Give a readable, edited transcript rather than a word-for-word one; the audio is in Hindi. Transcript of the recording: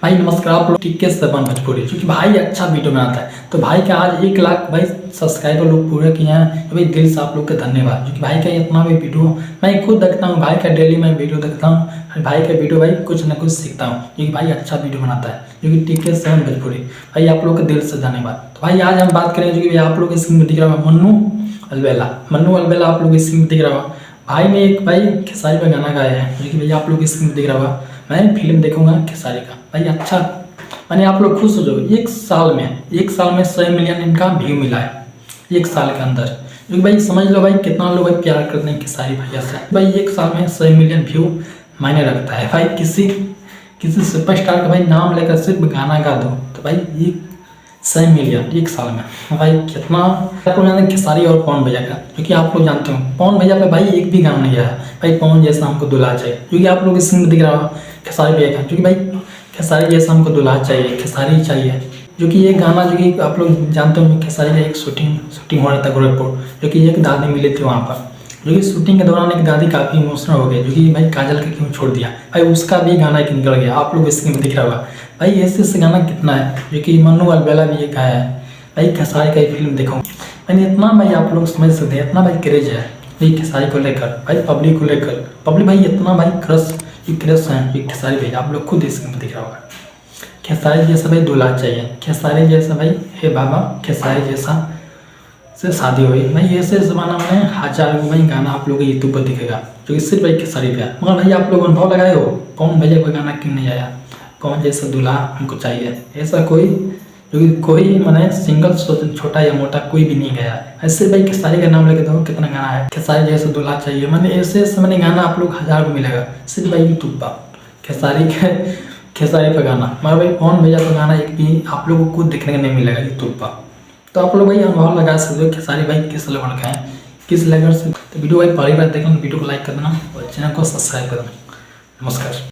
भाई नमस्कार, आप लोग टिक्के सेवन भोजपुरी, क्योंकि भाई अच्छा वीडियो बनाता है। तो भाई का आज 1 लाख भाई सब्सक्राइबर लोग पूरे किए हैं। तो भाई दिल से आप लोग का धन्यवाद, क्योंकि भाई का इतना भी वीडियो मैं खुद देखता हूँ। भाई का डेली मैं वीडियो देखता हूँ। भाई का वीडियो भाई कुछ ना कुछ सीखता हूँ, क्योंकि भाई अच्छा वीडियो बनाता है। क्योंकि टिक्के सेवन भोजपुरी भाई आप लोग का दिल से धन्यवाद। तो भाई आज हम बात करें जो कि आप लोग स्क्रीन में दिख रहा है मन्नू अलबेला आप लोग स्क्रीन में दिख रहा है। भाई ने एक भाई खेसारी का गाना गाया है, जो कि भैया आप लोग स्क्रीन में दिख रहा होगा। मैं फिल्म देखूंगा खेसारी का भाई अच्छा, मैंने आप लोग खुश हो जाओ। 1 साल में 100 मिलियन इनका व्यू मिला है 1 साल के अंदर। क्योंकि भाई समझ लो भाई कितना लोग भाई प्यार करते हैं खेसारी भैया से। भाई 1 साल में 100 मिलियन व्यू मायने रखता है। भाई किसी सुपरस्टार का भाई नाम लेकर सिर्फ गाना गा दो तो भाई ये 100 मिलियन 1 साल में भाई कितना। आपको जानते हैं खेसारी और पवन भैया का, क्योंकि आप लोग जानते हो पवन भैया पे भाई एक भी गाना नहीं आया भाई। पवन जैसा हमको दुल्हा चाहिए, क्योंकि आप लोग इस दिख रहा हो खेसारी भैया का, क्योंकि भाई खेसारी जैसा हमको दुल्हा चाहिए, खेसारी चाहिए। जो कि ये गाना जो कि आप लोग जानते हो खेसारी का एक शूटिंग हो रहा था गोरखपुर, जो कि एक दादी मिली थी वहाँ पर। जो कि शूटिंग के दौरान एक दादी काफ़ी इमोशनल हो गई, जो कि भाई काजल का क्यों छोड़ दिया भाई, उसका भी गाना एक निकल गया। आप लोग इसके में दिख रहा होगा भाई। ऐसे गाना कितना है, जो कि मन्नू अलबेला भी ये गाया है भाई। खेसारी का फिल्म देखो मैंने इतना भाई आप लोग समझ सकते हैं, इतना भाई क्रेज है भाई खेसारी को लेकर, भाई पब्लिक को लेकर। पब्लिक भाई इतना भाई क्रश है ये खेसारी भाई, आप लोग खुद इसके में दिख रहा होगा। खेसारी जैसा भाई दूल्हा चाहिए, खेसारी जैसा भाई हे बाबा, खेसारी जैसा से शादी हुई भाई। ऐसे ज़माना में हज़ार भाई गाना आप लोगों को यूट्यूब पर दिखेगा, जो कि सिर्फ भाई खेसारी पे है। मगर भाई आप लोग अनुभव लगाए हो कौन भैया कोई गाना क्यों नहीं आया, कौन जैसा दूल्हा हमको चाहिए, ऐसा कोई जो कि कोई मैंने सिंगल छोटा या मोटा कोई भी नहीं गया। ऐसे भाई खेसारी का नाम लेके देखो कितना गाना है, खेसारी जैसा दूल्हा चाहिए। मैंने ऐसे मैंने गाना आप लोग 1000 को मिलेगा सिर्फ भाई यूट्यूब पर खेसारी का गाना। मगर भाई पवन भैया का गाना एक भी आप लोगों को देखने का नहीं मिलेगा यूट्यूब पर। तो आप लोग भाई अनुभव लगा सकते हो खेसारी भाई किस लेवल का है, किस लेवल से। तो वीडियो भाई पहली बार देखना तो वीडियो को लाइक कर देना और चैनल को सब्सक्राइब कर देना। नमस्कार।